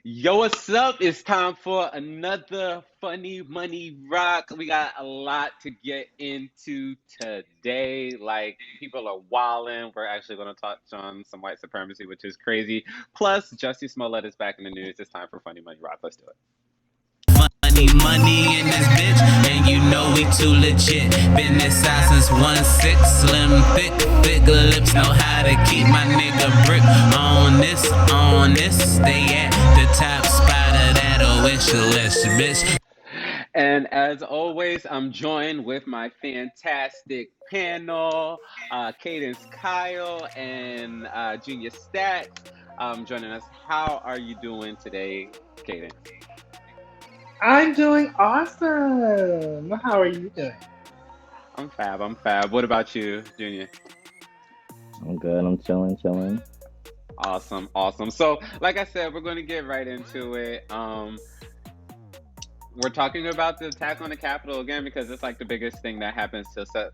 Yo, what's up? It's time for another Funny Money Rock. We got a lot to get into today. Like, people are wilding. We're actually going to touch on some white supremacy, which is crazy. Plus, Jussie Smollett is back in the news. It's time for Funny Money Rock. Let's do it. Money in this bitch, and you know we too legit. Been this side since 1-6, slim, thick lips. Know how to keep my nigga brick on this. Stay at the top spot of that wish list, bitch. And as always, I'm joined with my fantastic panel, Cadence Kyle and Junior Stacks joining us. How are you doing today, Cadence? I'm doing awesome. How are you doing? I'm fab. I'm fab. What about you, Junior? I'm good. I'm chilling. Awesome, awesome. So, like I said, we're going to get right into it. We're talking about the attack on the Capitol again because it's like the biggest thing that happens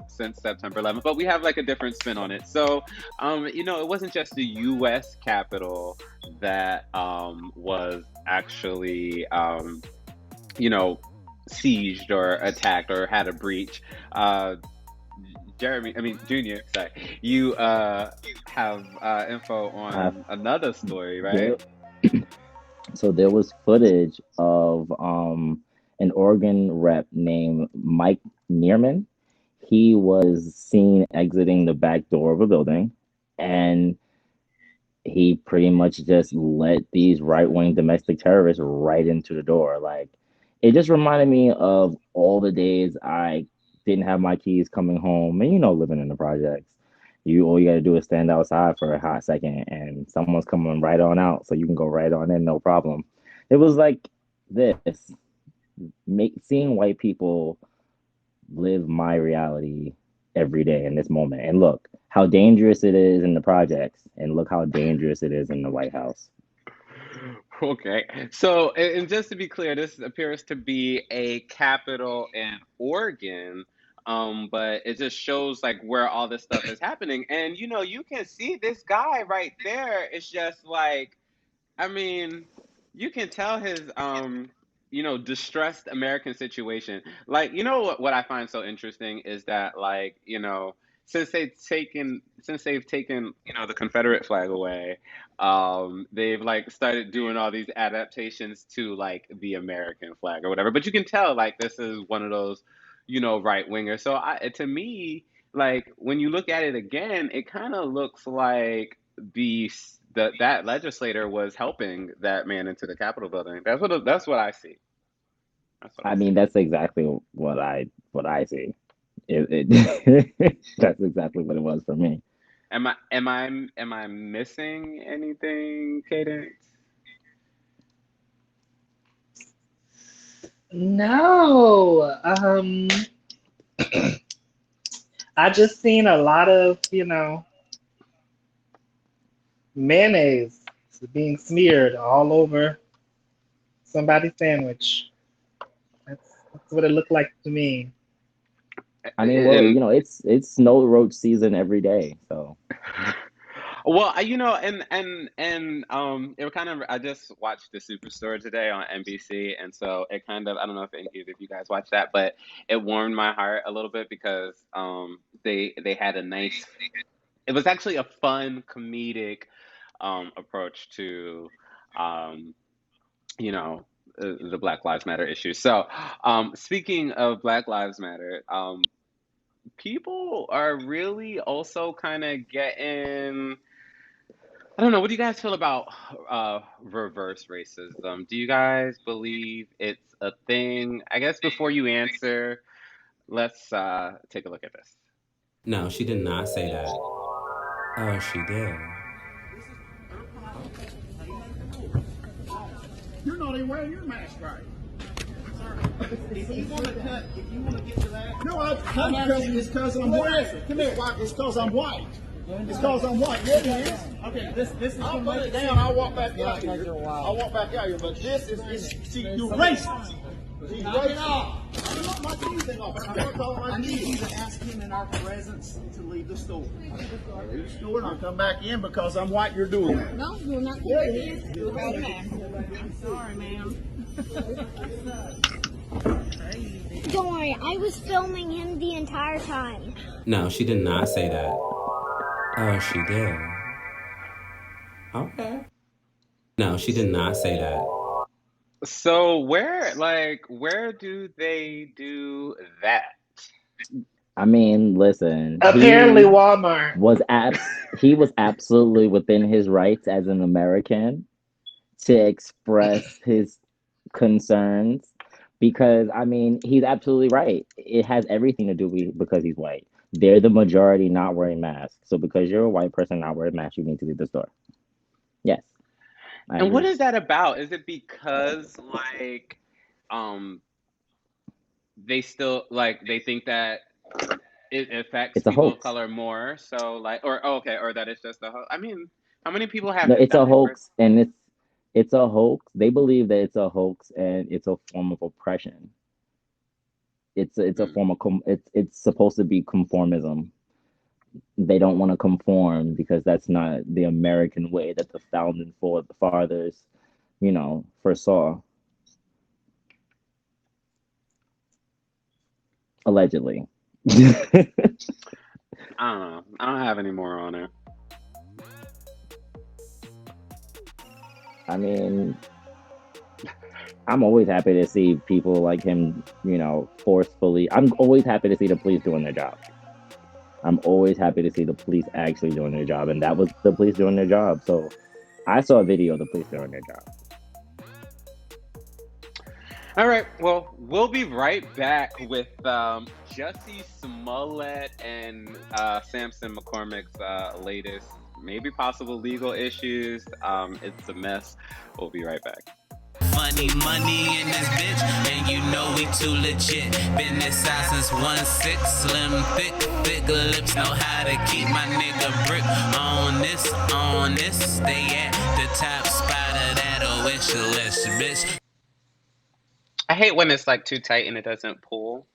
since September 11th, but we have like a different spin on it. So, it wasn't just the U.S. Capitol that was actually, sieged or attacked or had a breach. Junior, sorry, you have info on another story, right? So there was footage of an Oregon rep named Mike Neerman. He was seen exiting the back door of a building, and he pretty much just let these right-wing domestic terrorists right into the door. Like, it just reminded me of all the days I didn't have my keys coming home, and living in the projects. All you got to do is stand outside for a hot second, and someone's coming right on out, so you can go right on in, no problem. It was like this, seeing white people live my reality every day in this moment, and look how dangerous it is in the projects, and look how dangerous it is in the White House. Okay, so and just to be clear, this appears to be a capital in Oregon, but it just shows like where all this stuff is happening, and you can see this guy right there. It's just like, I mean, you can tell his distressed American situation. Like, what I find so interesting is that, like, since they've taken the Confederate flag away, they've like started doing all these adaptations to like the American flag or whatever. But you can tell like this is one of those, right wingers. So to me, like when you look at it again, it kind of looks like that legislator was helping that man into the Capitol building. That's what I see. That's what I I see. mean, that's exactly what I see. That's exactly what it was for me. Am I missing anything, Cadence? No. I just seen a lot of, mayonnaise being smeared all over somebody's sandwich. That's what it looked like to me. I mean, well, And it's snow roach season every day, so well, it kind of I just watched the Superstore today on NBC, and so it kind of I don't know if any of you guys watched that, but it warmed my heart a little bit because they had a nice. It was actually a fun comedic approach to um, you know, the Black Lives Matter issue. So, speaking of Black Lives Matter, people are really also kind of getting. I don't know. What do you guys feel about reverse racism? Do you guys believe it's a thing? I guess before you answer, let's take a look at this. No, she did not say that. Oh, she did. You're not even wearing your mask right. If you want to cut, if you want to get to that. No, I'm cutting it's because I'm white. Come here, white. It's because I'm white. It's because I'm white. Yeah, it is. Okay, this is. I'll put it down. I'll walk back out here. I'll walk back out here. But this is see, you're racist. Knock it off. I'm not knocking anything off. I need you to ask him in our presence to leave the store. Leave the store and I'll come back in because I'm white. You're doing that. No, you're not going in. Okay. I'm sorry, ma'am. Don't worry, I was filming him the entire time. No, she did not say that. Oh, she did. Okay. No, she did not say that. So where do they do that? I mean, listen. Apparently, Walmart. He was absolutely within his rights as an American to express his concerns because, I mean, he's absolutely right. It has everything to do with because he's white. They're the majority not wearing masks. So because you're a white person not wearing masks, you need to leave the store. Yes. And what is that about? Is it because they still they think that it affects people of color more? So or that it's just a hoax. I mean, how many people have? No, it's a hoax, and it's a hoax. They believe that it's a hoax, and it's a form of oppression. It's a form of it's supposed to be conformism. They don't want to conform because that's not the American way that the founding fathers, foresaw. Allegedly. I don't know. I don't have any more on it. I mean, I'm always happy to see people like him, forcefully. I'm always happy to see the police doing their job. I'm always happy to see the police actually doing their job. And that was the police doing their job. So I saw a video of the police doing their job. All right. Well, we'll be right back with Jussie Smollett and Sampson McCormick's latest, maybe possible legal issues. It's a mess. We'll be right back. Funny money in this bitch, and you know we too legit. Been this side since 1-6, slim, thick lips, know how to keep my nigga brick on this. Stay at the top spot of that wish list, bitch. I hate when it's too tight and it doesn't pull.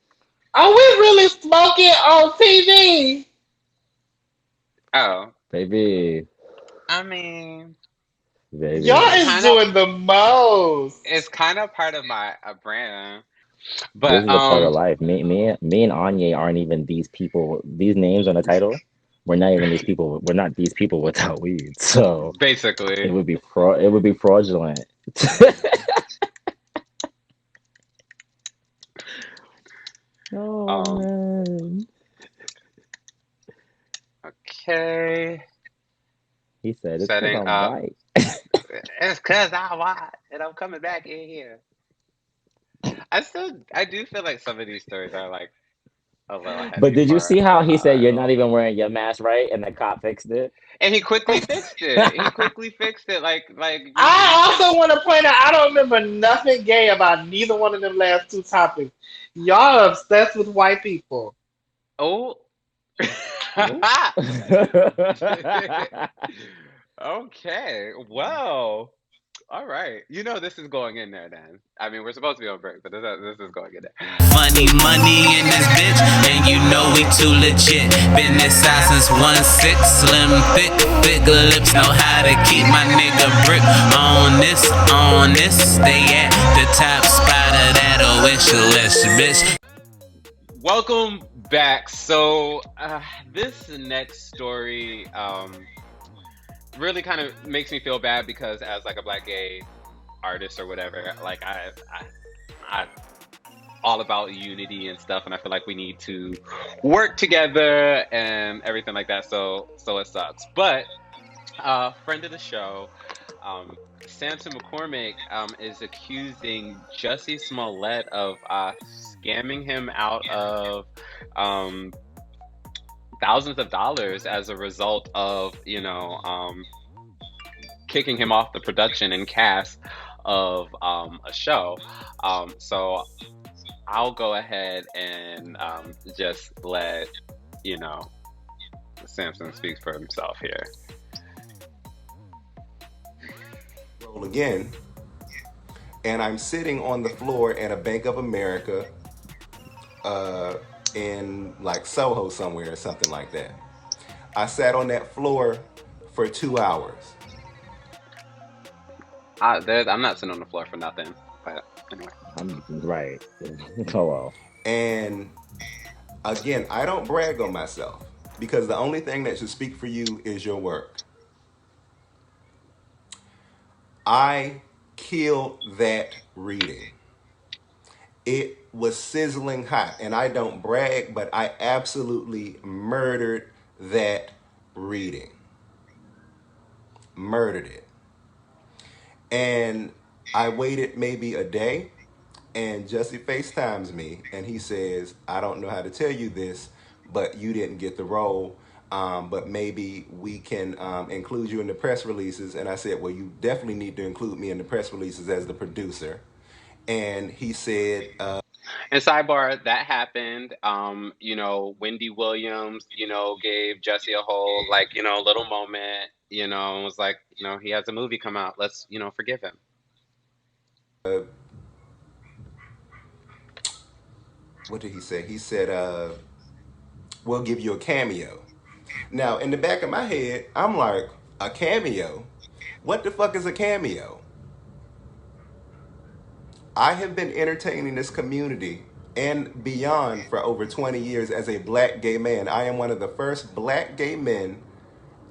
Are we really smoking on TV? Oh, Baby. I mean, Baby. Y'all is doing the most. It's kind of part of my brand, but this is a part of life. Me and Anya aren't even these people. These names on the title, we're not even these people. We're not these people without weed. So basically, it would be fraudulent. Oh man. Okay. He said it's Setting because I'm up. white. It's because I'm white and I'm coming back in here. I do feel like some of these stories are a little heavy. But did you for- see how he said you're not even wearing your mask right, and the cop fixed it? And he quickly fixed it. I also want to point out I don't remember nothing gay about neither one of them last two topics. Y'all are obsessed with white people. Oh. Okay. Well. All right. This is going in there then. I mean, we're supposed to be on break, but this is going in there. Funny money in this bitch, and you know we too legit. Been this side since 1-6, slim, thick lips, know how to keep my nigga brick on this. Stay at the top spot of that wish list, bitch. Welcome back. So this next story really kind of makes me feel bad because as a black gay artist or whatever, I all about unity and stuff, and I feel like we need to work together and everything like that. So it sucks. But friend of the show, Sampson McCormick is accusing Jussie Smollett of scamming him out of thousands of dollars as a result of kicking him off the production and cast of a show. So I'll go ahead and just let Sampson speak for himself here. Roll again. and I'm sitting on the floor at a Bank of America uh, in like Soho somewhere or something like that. I sat on that floor for 2 hours. I'm not sitting on the floor for nothing. But anyway. I'm right. Oh well. And again, I don't brag on myself because the only thing that should speak for you is your work. I killed that reading. It was sizzling hot, and I don't brag, but I absolutely murdered that reading. Murdered it. And I waited maybe a day, and Jussie FaceTimes me, and he says, I don't know how to tell you this, but you didn't get the role. But maybe we can include you in the press releases. And I said, well, you definitely need to include me in the press releases as the producer. And he said, And sidebar, that happened. Wendy Williams, gave Jesse a whole little moment, and was like, he has a movie come out. Let's, forgive him. what did he say? He said, we'll give you a cameo. Now, in the back of my head, I'm like, a cameo? What the fuck is a cameo? I have been entertaining this community and beyond for over 20 years as a black gay man. I am one of the first black gay men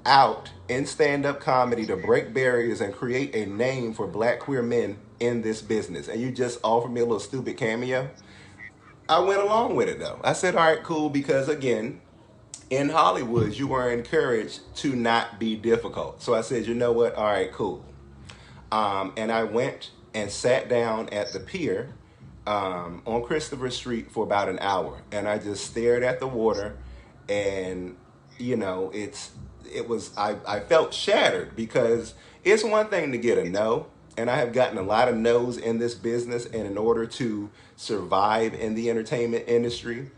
out in stand-up comedy to break barriers and create a name for black queer men in this business. And you just offered me a little stupid cameo? I went along with it though. I said, all right, cool, because again, in Hollywood, you were encouraged to not be difficult. So I said, you know what? All right, cool. And I went and sat down at the pier on Christopher Street for about an hour. And I just stared at the water, and I felt shattered because it's one thing to get a no, and I have gotten a lot of no's in this business, and in order to survive in the entertainment industry,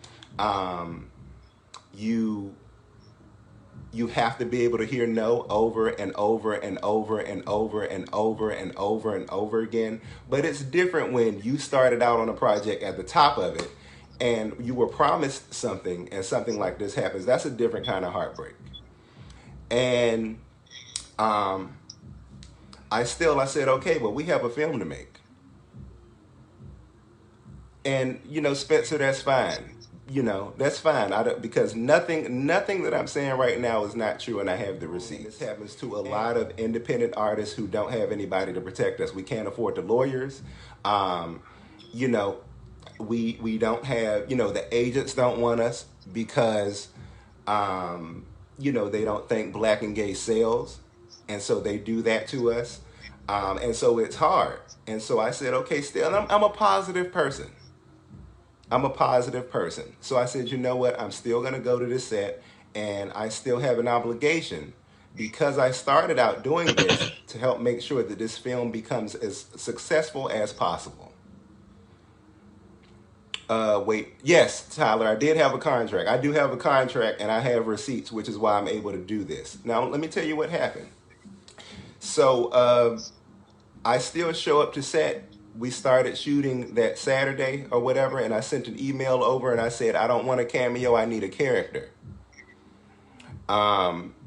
you you have to be able to hear no over and over and over and over and over and over and over again. But it's different when you started out on a project at the top of it and you were promised something and something like this happens. That's a different kind of heartbreak. And I said, okay, well, we have a film to make. And, Spencer, that's fine. That's fine. Because nothing that I'm saying right now is not true, and I have the receipts. This happens to a lot of independent artists who don't have anybody to protect us. We can't afford the lawyers. We don't have, the agents don't want us because, they don't think black and gay sells. And so they do that to us. And so it's hard. And so I said, okay, still, I'm a positive person. So I said, you know what? I'm still going to go to this set, and I still have an obligation because I started out doing this to help make sure that this film becomes as successful as possible. Yes, Tyler, I did have a contract. I do have a contract, and I have receipts, which is why I'm able to do this. Now, let me tell you what happened. So I still show up to set. We started shooting that Saturday or whatever, and I sent an email over and I said, I don't want a cameo, I need a character.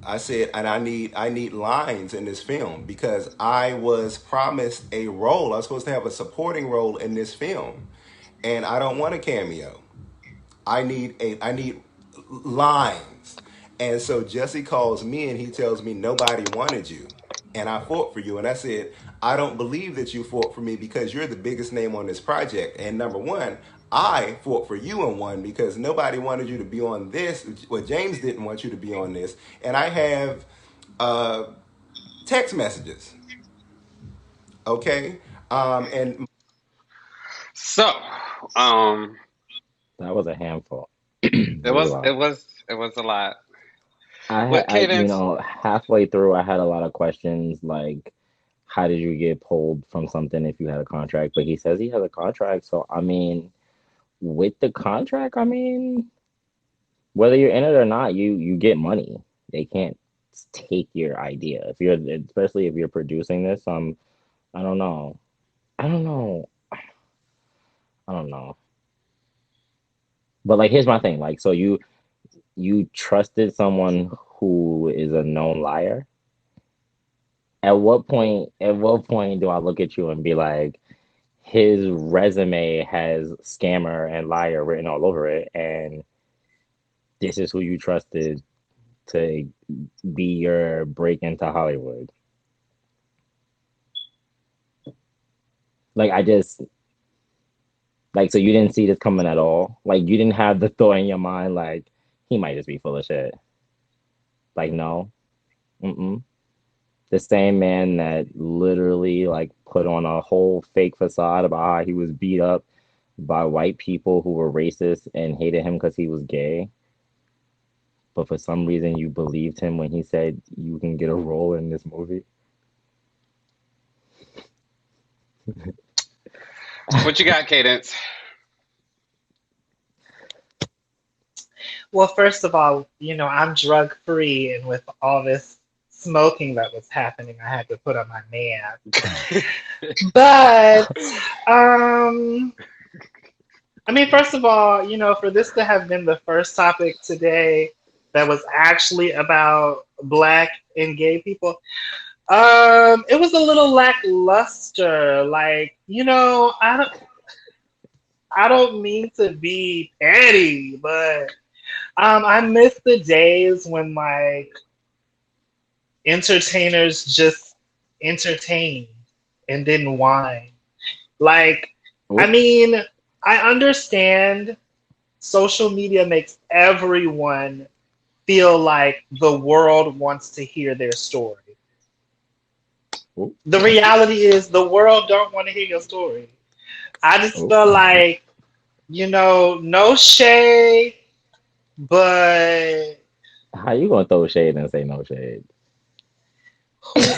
I said, and I need lines in this film because I was promised a role. I was supposed to have a supporting role in this film, and I don't want a cameo. I need lines. And so Jesse calls me and he tells me nobody wanted you. And I fought for you. And I said, I don't believe that you fought for me because you're the biggest name on this project. And number one, I fought for you and won because nobody wanted you to be on this. Well, James didn't want you to be on this. And I have text messages. Okay. And So, That was a handful. it was a lot. What cadence? Halfway through, I had a lot of questions like, how did you get pulled from something if you had a contract? But he says he has a contract. So, with the contract, whether you're in it or not, you get money. They can't take your idea. Especially if you're producing this, I don't know. I don't know. I don't know. But like, here's my thing. Like, so you trusted someone who is a known liar? At what point do I look at you and be like, his resume has scammer and liar written all over it, and this is who you trusted to be your break into Hollywood? Like, I just like, so you didn't see this coming at all? Like, you didn't have the thought in your mind like he might just be full of shit? Like, no. Mm-mm. The same man that literally like put on a whole fake facade about how he was beat up by white people who were racist and hated him because he was gay. But for some reason, you believed him when he said you can get a role in this movie. What you got, Cadence? Well, first of all, I'm drug free, and with all this smoking that was happening, I had to put on my mask. But, I mean, first of all, for this to have been the first topic today that was actually about Black and gay people, it was a little lackluster. Like, I don't mean to be petty, but I miss the days when like entertainers just entertained and didn't whine. Like, I Oop. mean, I understand social media makes everyone feel like the world wants to hear their story. Oop. The reality is the world don't want to hear your story. I just Oop. feel like, no shade, but How you gonna throw shade and say no shade?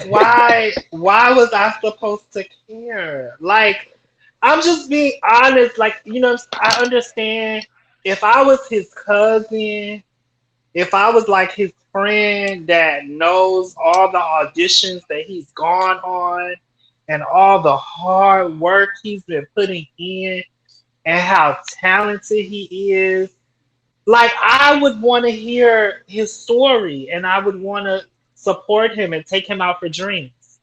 why was I supposed to care? Like, I'm just being honest. Like, I understand if I was his cousin, if I was like his friend that knows all the auditions that he's gone on and all the hard work he's been putting in and how talented he is, like, I would want to hear his story and I would want to support him and take him out for drinks.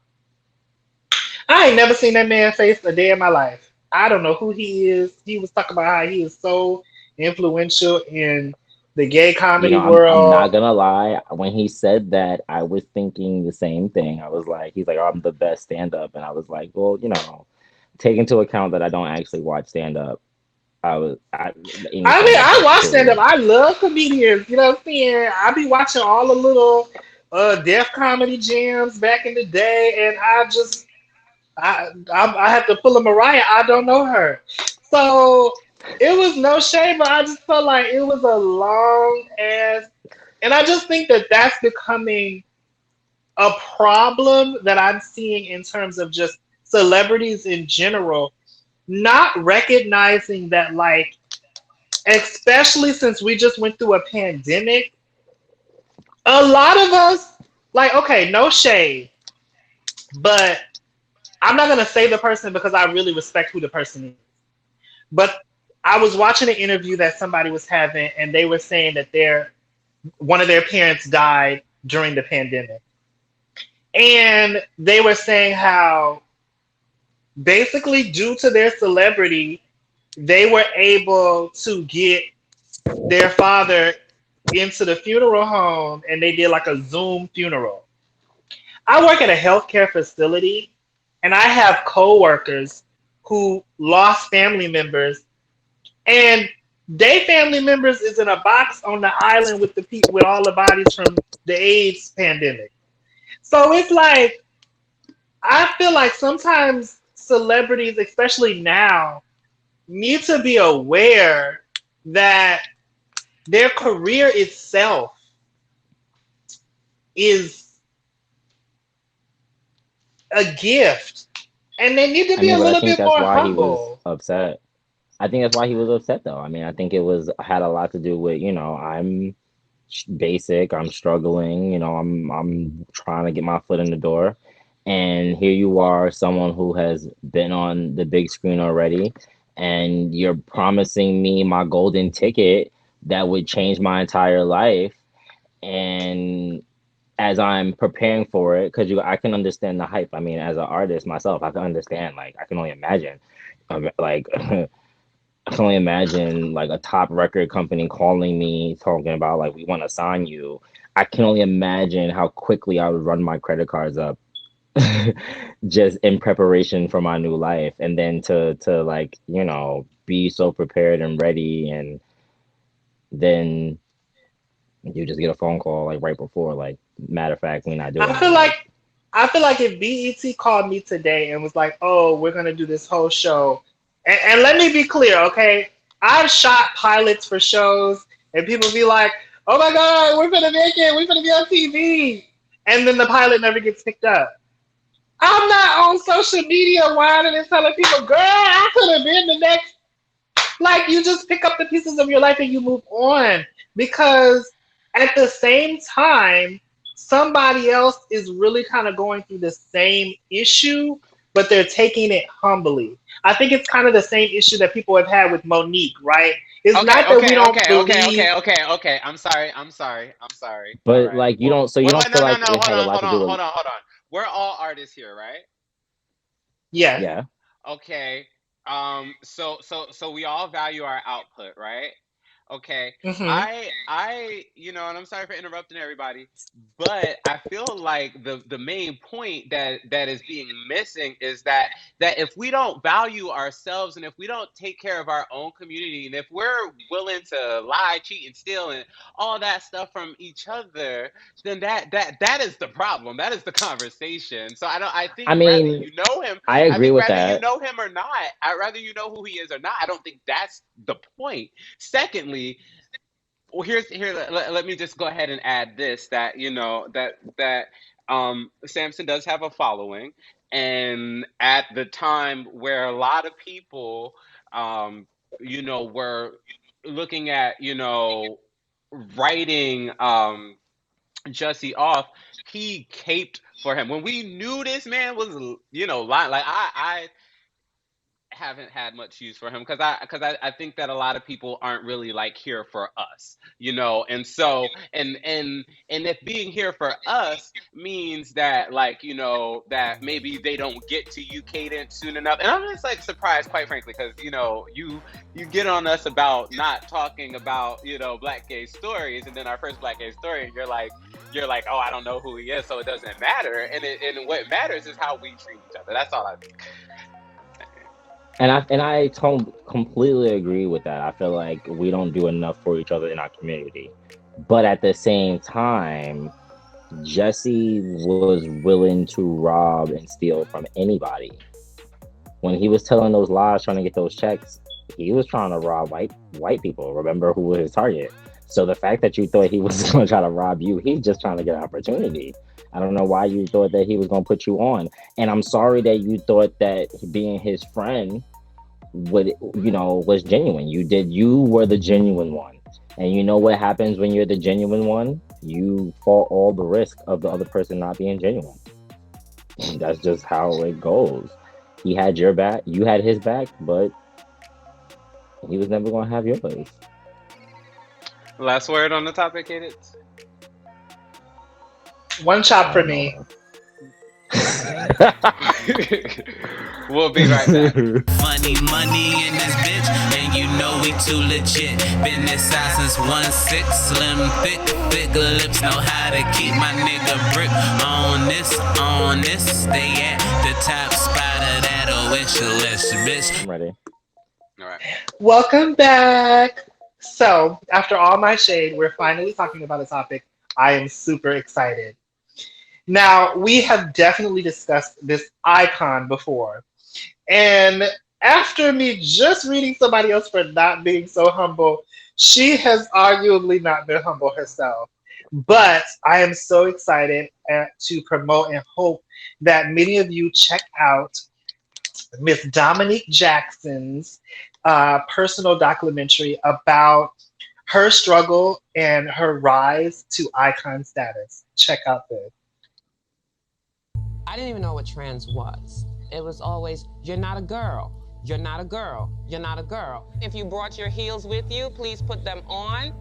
I ain't never seen that man face a day in my life. I don't know who he is. He was talking about how he is so influential in the gay You comedy know, I'm not world. gonna lie. When he said that, I was thinking the same thing. I was like, he's like, oh, I'm the best stand up, and I was like, well, take into account that I don't actually watch stand up. Any I mean, stand up I watch stand up. period. I love comedians. You know what I'm saying? I be watching all the little deaf comedy jams back in the day, and I have to pull a Mariah. I don't know her, so it was no shame. But I just felt like it was a long ass, and I just think that that's becoming a problem that I'm seeing in terms of just celebrities in general, not recognizing that, like, especially since we just went through a pandemic, a lot of us, like, okay, no shade, but I'm not gonna say the person because I really respect who the person is. But I was watching an interview that somebody was having, and they were saying that one of their parents died during the pandemic, and they were saying how basically due to their celebrity, they were able to get their father into the funeral home, and they did like a Zoom funeral. I work at a healthcare facility, and I have coworkers who lost family members, and they family members is in a box on the island with the people with all the bodies from the AIDS pandemic. So it's like I feel like sometimes celebrities, especially now, need to be aware that their career itself is a gift, and they need to I be a mean, but I little think bit that's more why he was humble. upset. I think that's why he was upset, though. I mean, I think it was had a lot to do with, I'm basic, I'm struggling, I'm trying to get my foot in the door, And here you are, someone who has been on the big screen already, and you're promising me my golden ticket that would change my entire life. And as I'm preparing for it, because I can understand the hype. I mean, as an artist myself, I can understand. Like, I can only imagine, like, I can only imagine like a top record company calling me, talking about like we want to sign you. I can only imagine how quickly I would run my credit cards up, just in preparation for my new life, and then to like be so prepared and ready, and then you just get a phone call like right before, like, matter of fact, we're not doing I that. feel like I feel like if BET called me today and was like, "Oh, we're gonna do this whole show," and let me be clear, okay? I've shot pilots for shows, and people be like, "Oh my God, we're gonna make it. We're gonna be on TV," and then the pilot never gets picked up. I'm not on social media whining and telling people, "Girl, I could have been the next." Like, you just pick up the pieces of your life and you move on, because at the same time, somebody else is really kind of going through the same issue, but they're taking it humbly. I think it's kind of the same issue that people have had with Monique, right? It's Okay, not that we okay, don't okay, okay, believe. okay, okay, okay. I'm sorry. I'm sorry. I'm sorry. All But right. like, you Well, don't, so you wait, don't wait, feel no, no, like no. it Hold had a on, lot hold to do on, with, hold on, hold on. We're all artists here, right? Yes. yeah. Okay. So we all value our output, right? Okay. Hmm. And I'm sorry for interrupting everybody, but I feel like the main point that is being missing is that if we don't value ourselves, and if we don't take care of our own community, and if we're willing to lie, cheat, and steal, and all that stuff from each other, then that is the problem. That is the conversation. So I think I rather mean, you know him, I I agree think with rather you that. know him or not, I rather you know who he is or not. I don't think that's the point. Secondly, well, let me just go ahead and add this, that Samson does have a following, and at the time where a lot of people were looking at writing Jussie off, he caped for him. When we knew this man was lying, like I haven't had much use for him, because I think that a lot of people aren't really like here for us, and so and if being here for us means that, like, that maybe they don't get to you cadence soon enough. And I'm just like surprised, quite frankly, because you get on us about not talking about black gay stories, and then our first black gay story, you're like, oh, I don't know who he is, so it doesn't matter. And what matters is how we treat each other. That's all I think. And I completely agree with that. I feel like we don't do enough for each other in our community. But at the same time, Jesse was willing to rob and steal from anybody. When he was telling those lies, trying to get those checks, he was trying to rob white people. Remember who was his target? So the fact that you thought he was going to try to rob you, he's just trying to get an opportunity. I don't know why you thought that he was going to put you on. And I'm sorry that you thought that being his friend would was genuine. You were the genuine one. And you know what happens when you're the genuine one? You fall all the risk of the other person not being genuine. That's just how it goes. He had your back, you had his back, but he was never gonna have yours. Last word on the topic, Cadence? One I shot for don't know me. her. We'll be right back. Funny money in this bitch, and you know we too legit. Been this side since 1-6, slim, thick lips, know how to keep my nigga brick on this. Stay at the top spot of that wish list, bitch. I'm ready. All right. Welcome back. So, after all my shade, we're finally talking about a topic I am super excited. Now, we have definitely discussed this icon before. And after me just reading somebody else for not being so humble, she has arguably not been humble herself. But I am so excited to promote and hope that many of you check out Miss Dominique Jackson's personal documentary about her struggle and her rise to icon status. Check out this. I didn't even know what trans was. It was always, you're not a girl. You're not a girl. You're not a girl. If you brought your heels with you, please put them on.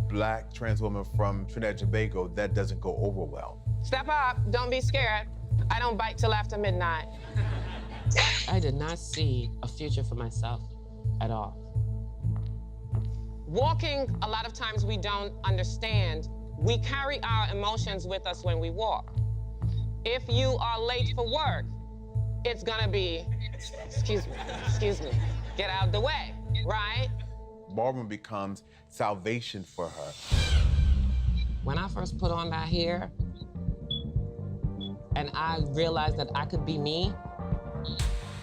Black trans woman from Trinidad and Tobago, that doesn't go over well. Step up. Don't be scared. I don't bite till after midnight. I did not see a future for myself at all. Walking, a lot of times we don't understand. We carry our emotions with us when we walk. If you are late for work, it's gonna be, excuse me, get out of the way, right? Ballroom becomes salvation for her. When I first put on that hair, and I realized that I could be me,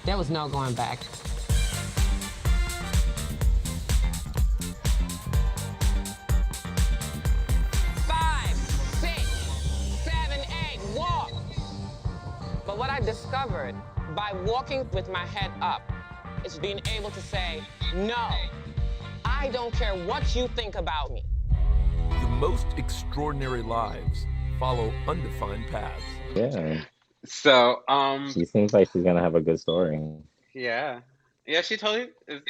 there was no going back. 5, 6, 7, 8, walk. But what I discovered by walking with my head up is being able to say, no, I don't care what you think about me. The most extraordinary lives follow undefined paths. Yeah. So, She seems like she's gonna have a good story. yeah. Yeah, she totally is.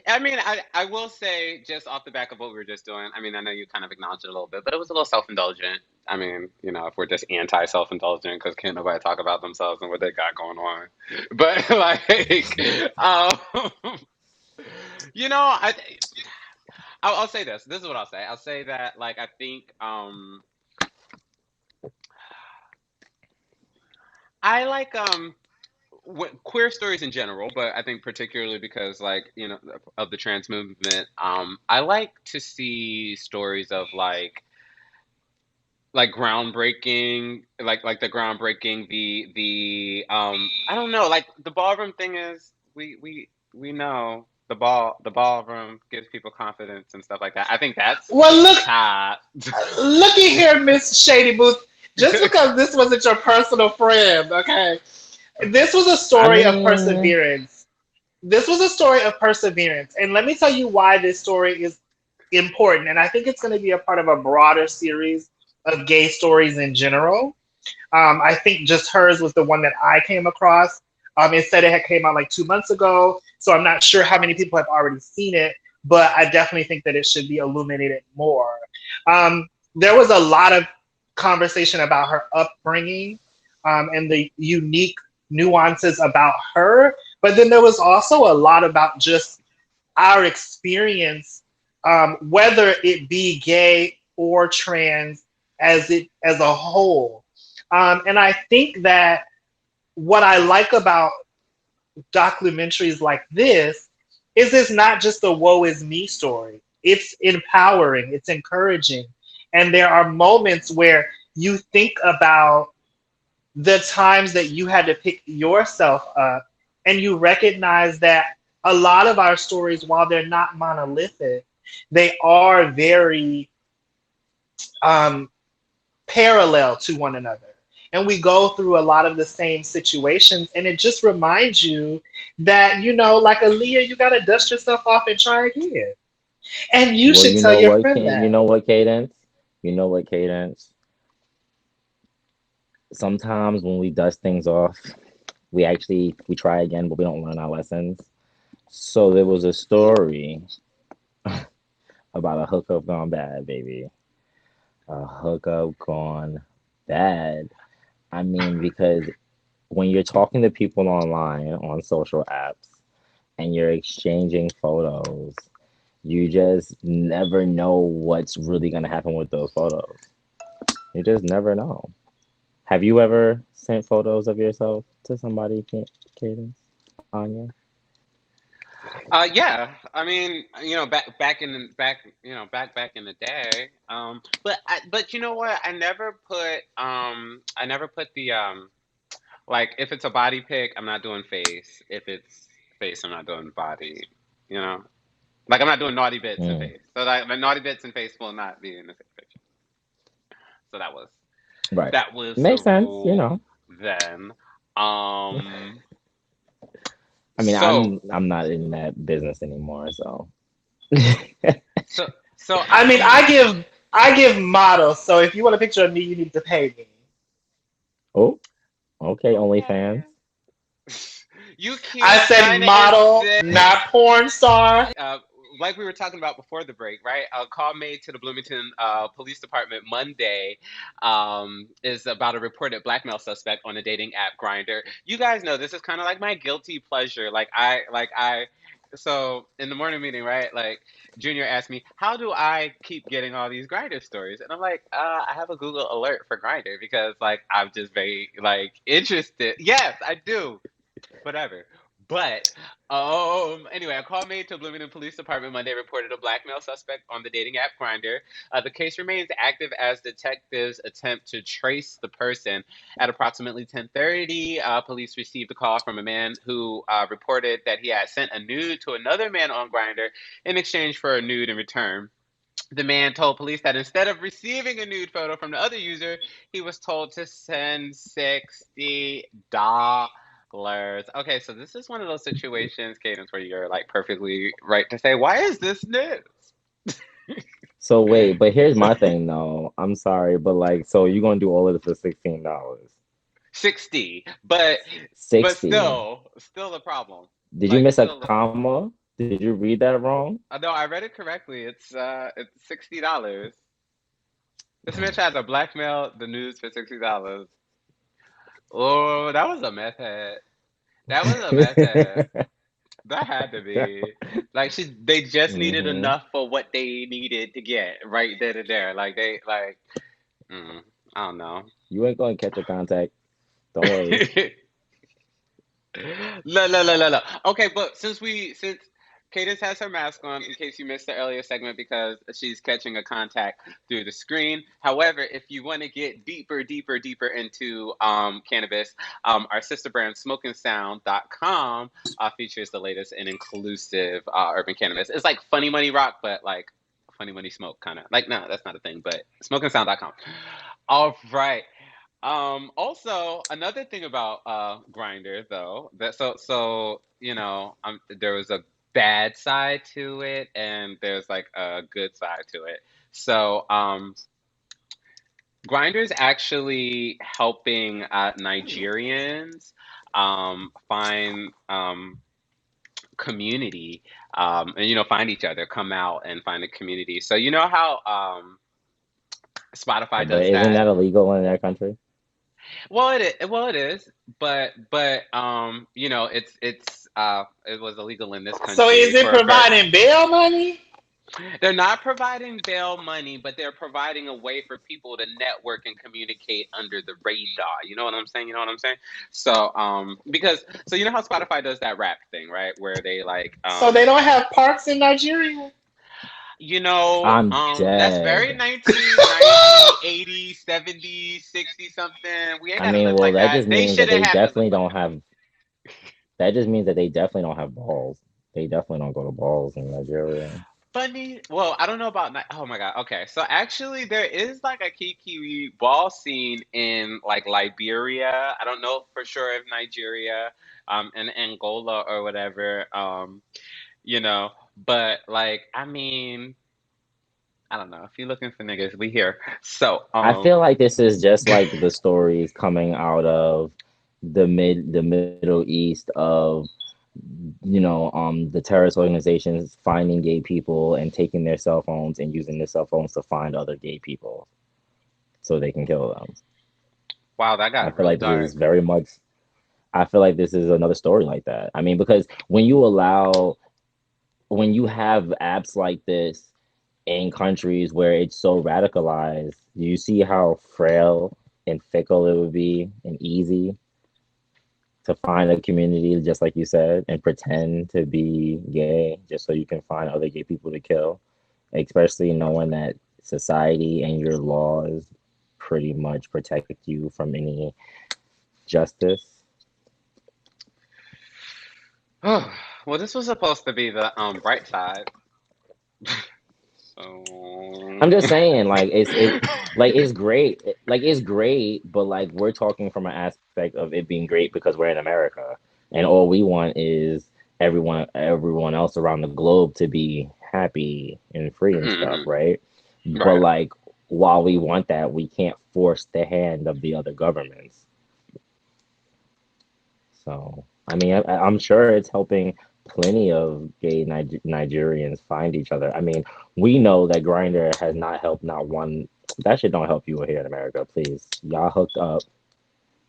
I mean, I will say, just off the back of what we were just doing, I mean, I know you kind of acknowledged it a little bit, but it was a little self-indulgent. I mean, you know, if we're just anti-self-indulgent, because can't nobody talk about themselves and what they got going on. But, like, you know, I'll say this. This is what I'll say. I'll say that, like, I think, I like, queer stories in general, but I think particularly because, like, you know, of the trans movement, I like to see stories of like groundbreaking, like the groundbreaking, the I don't know, like the ballroom thing is we know the ballroom gives people confidence and stuff like that. I think that's Well, look, hot. looky here, Miss Shady Booth. Just because this wasn't your personal friend, okay? This was a I story of mean, perseverance. This was a story of perseverance. And let me tell you why this story is important. And I think it's going to be a part of a broader series of gay stories in general. I think just hers was the one that I came across. It said it had came out like 2 months ago. So I'm not sure how many people have already seen it, but I definitely think that it should be illuminated more. There was a lot of conversation about her upbringing and the unique nuances about her, but then there was also a lot about just our experience, whether it be gay or trans, as a whole. And I think that what I like about documentaries like this is it's not just a woe is me story. It's empowering, it's encouraging. And there are moments where you think about the times that you had to pick yourself up and you recognize that a lot of our stories, while they're not monolithic, they are very parallel to one another. And we go through a lot of the same situations. And it just reminds you that, you know, like Aaliyah, you got to dust yourself off and try again. And you well, should you tell know your what, friend you that. know what, Cadence? You know what, Cadence? Sometimes when we dust things off, we try again, but we don't learn our lessons. So there was a story about a hookup gone bad, baby. A hookup gone bad. I mean, because when you're talking to people online on social apps and you're exchanging photos, you just never know what's really going to happen with those photos. You just never know. Have you ever sent photos of yourself to somebody, Cadence, Anya? Yeah. I mean, you know, back in the day. But you know what? I never put the like, if it's a body pic, I'm not doing face. If it's face, I'm not doing body. You know, like I'm not doing naughty bits and Mm, face. So like the naughty bits and face will not be in the same picture. So right. that was the Makes sense, you rule know. then. I mean, So I'm not in that business anymore, so. so so I mean, you know. I give models. So if you want a picture of me, you need to pay me. Oh, Okay, OnlyFans. You I keep said trying to model, insist. not porn star. Like we were talking about before the break, right? A call made to the Bloomington Police Department Monday is about a reported blackmail suspect on the dating app Grindr. You guys know this is kind of like my guilty pleasure. So in the morning meeting, right? Like Junior asked me, "How do I keep getting all these Grindr stories?" And I'm like, "I have a Google alert for Grindr because like I'm just very like interested." Yes, I do. Whatever. But anyway, a call made to Bloomington Police Department Monday reported a blackmail suspect on the dating app Grindr. The case remains active as detectives attempt to trace the person. At approximately 10:30, police received a call from a man who reported that he had sent a nude to another man on Grindr in exchange for a nude in return. The man told police that instead of receiving a nude photo from the other user, he was told to send $60. Okay, so this is one of those situations, Cadence, where you're like perfectly right to say, why is this news? So wait, but here's my thing though. I'm sorry, but like, so you're gonna do all of this for $16? 60, but 60. still a problem. Did you Like miss a still, comma? Did you read that wrong? no, I read it correctly. It's $60. This man tried to blackmail the news for $60. Oh, that was a meth head. That was a meth head. That had to be like they just needed hmm enough for what they needed to get right then and there. Like they like mm, I don't know. You ain't gonna catch a contact. Don't worry. La la la la la. Okay, but since Cadence has her mask on, in case you missed the earlier segment, because she's catching a contact through the screen. However, if you want to get deeper into cannabis, our sister brand SmokingSound.com features the latest and inclusive urban cannabis. It's like Funny Money Rock, but like Funny Money Smoke kind of. Like no, that's not a thing, but SmokingSound.com. All right. Also, another thing about Grindr though, that there was a bad side to it and there's like a good side to it. So, Grindr is actually helping Nigerians find community and find each other, come out and find a community. So you know how Spotify But does isn't that. that illegal in their country? Well, it is, but it was illegal in this So is country it for providing bail money? they're not providing bail money, but they're providing a way for people to network and communicate under the radar. You know what I'm saying? You know what I'm saying? So because so you know how Spotify does that rap thing, right? Where they like So they don't have parks in Nigeria? I'm that's very dead. 1990, 80, 70, 60 something. We ain't I got to mean, live well, like that that. just They means that shouldn't they have to live definitely like don't that. have. That just means that they definitely don't have balls. They definitely don't go to balls in Nigeria. Funny. Well, I don't know about. Oh my God. Okay, so actually, there is like a Kiki ball scene in like Liberia. I don't know for sure if Nigeria, and Angola or whatever. You know, but like, I mean, I don't know. If you're looking for niggas, we here. So, I feel like this is just like the stories coming out of the Middle East of the terrorist organizations finding gay people and taking their cell phones and using their cell phones to find other gay people so they can kill them. wow, that I got feel real like this is dark. very much. I feel like this is another story like that. I mean, because when you have apps like this in countries where it's so radicalized, do you see how frail and fickle it would be and easy to find a community, just like you said, and pretend to be gay just so you can find other gay people to kill, especially knowing that society and your laws pretty much protect you from any justice? Well, this was supposed to be the bright side. I'm So, just saying, like it's great, like it's great, but like we're talking from an aspect of it being great because we're in America, and all we want is everyone else around the globe to be happy and free and stuff, mhm, right? But right. like while we want that, we can't force the hand of the other governments. So, I mean, I'm sure it's helping plenty of gay Nigerians find each other. I mean, we know that Grindr has not helped not one. That shit don't help you here in America, please. Y'all hooked up,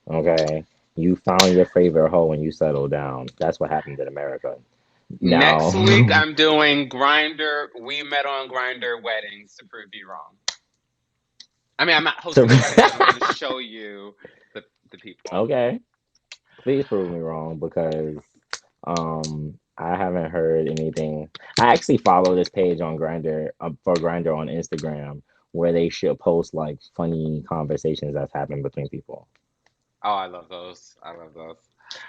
okay? You found your favorite hoe and you settled down. That's what happened in America. Now, Next week, I'm doing Grinder. We met on Grinder weddings to prove you wrong. I mean, I'm not so, hosting the wedding, but I'm going to show you the people. okay, please prove me wrong because I haven't heard anything. I actually follow this page on Grinder for Grinder on Instagram where they should post like funny conversations that's happened between people. Oh, I love those. I love those.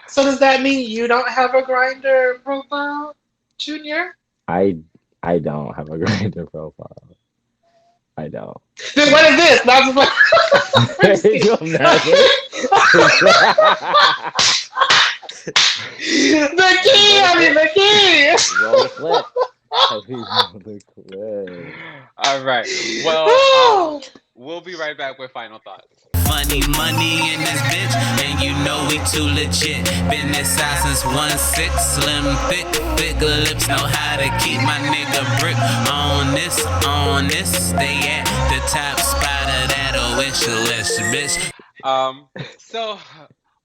So does that mean you don't have a Grinder profile, Junior? I don't have a Grinder profile. I don't. Then what is this? Not just like You imagine? the key. Roll flip. The clip. All right. Well, we'll be right back with final thoughts. Funny money in this bitch, and you know we too legit. Been this side since 1-6, slim, thick lips, know how to keep my nigga brick on this. Stay at the top spot of that wish list, bitch. So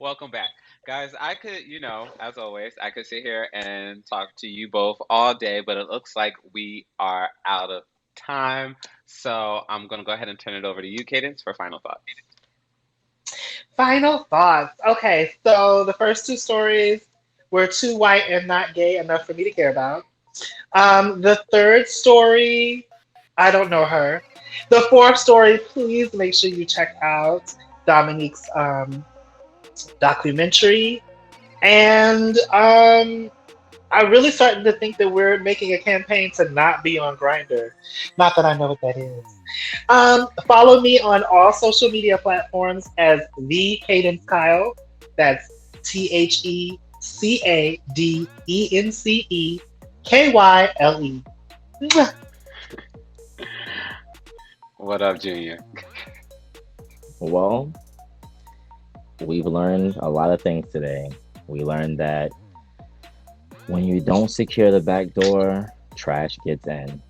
welcome back. Guys, I could, as always, I could sit here and talk to you both all day, but it looks like we are out of time. So I'm going to go ahead and turn it over to you, Cadence, for final thoughts. Final thoughts. Okay, so the first two stories were too white and not gay enough for me to care about. The third story, I don't know her. The fourth story, please make sure you check out Dominique's documentary. And I'm really starting to think that we're making a campaign to not be on Grindr. Not that I know what that is. Follow me on all social media platforms as the Cadence Kyle. That's TheCadenceKyle. What up, Junior? Well, we've learned a lot of things today. We learned that when you don't secure the back door, trash gets in.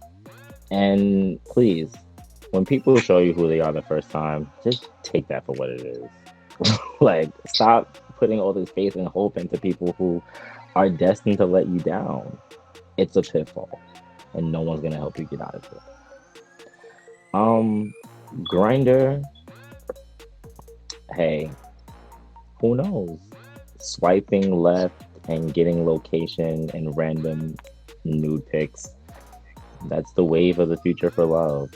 And please, when people show you who they are the first time, just take that for what it is. Like, stop putting all this faith and hope into people who are destined to let you down. It's a pitfall, and no one's gonna help you get out of it. Grindr, hey, who knows? Swiping left and getting location and random nude pics. That's the wave of the future for love.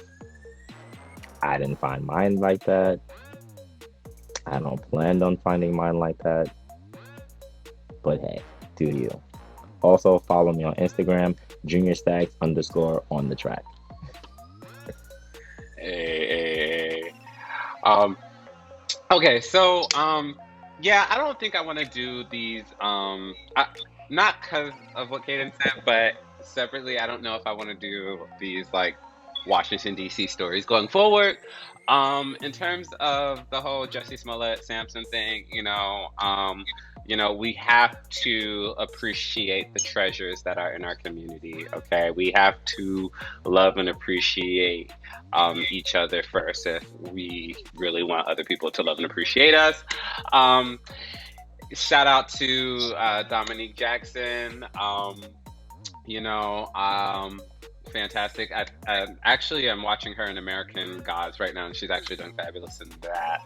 I didn't find mine like that. I don't plan on finding mine like that. But hey, do you. Also, follow me on Instagram, JuniorStacks_on-the-track. Hey. Okay, so yeah, I don't think I want to do these not because of what Kaden said, but separately, I don't know if I want to do these like Washington DC stories going forward. In terms of the whole Jussie Smollett Sampson thing, we have to appreciate the treasures that are in our community. Okay, we have to love and appreciate each other first if we really want other people to love and appreciate us. Shout out to Dominique Jackson. Fantastic. I actually am watching her in American Gods right now, and she's actually doing fabulous in that.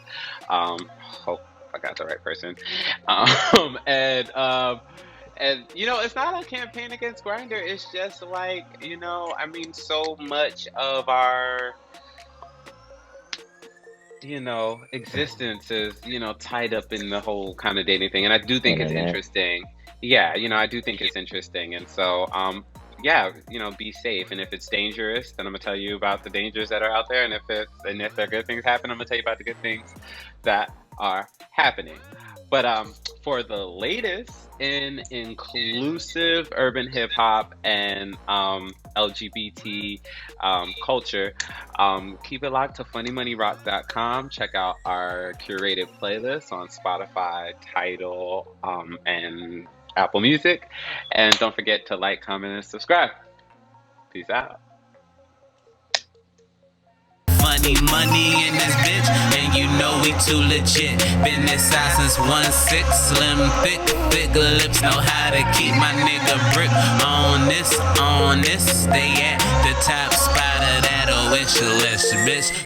Hope I got the right person. And it's not a campaign against Grindr. It's just like, so much of our existence is tied up in the whole kind of dating thing, and I do think it's interesting. Yeah, I do think it's interesting, and so be safe. And if it's dangerous, then I'm gonna tell you about the dangers that are out there. And if there are good things happen, I'm gonna tell you about the good things that are happening. But for the latest in inclusive urban hip hop and LGBT culture, keep it locked to funnymoneyrock.com. Check out our curated playlist on Spotify, Tidal, and Apple Music. And don't forget to like, comment, and subscribe. Peace out. Funny money in this bitch, and you know we too legit. Been this side since 1-6, slim, thick lips, know how to keep my nigga brick on this. Stay at the top spot of that wish list, bitch.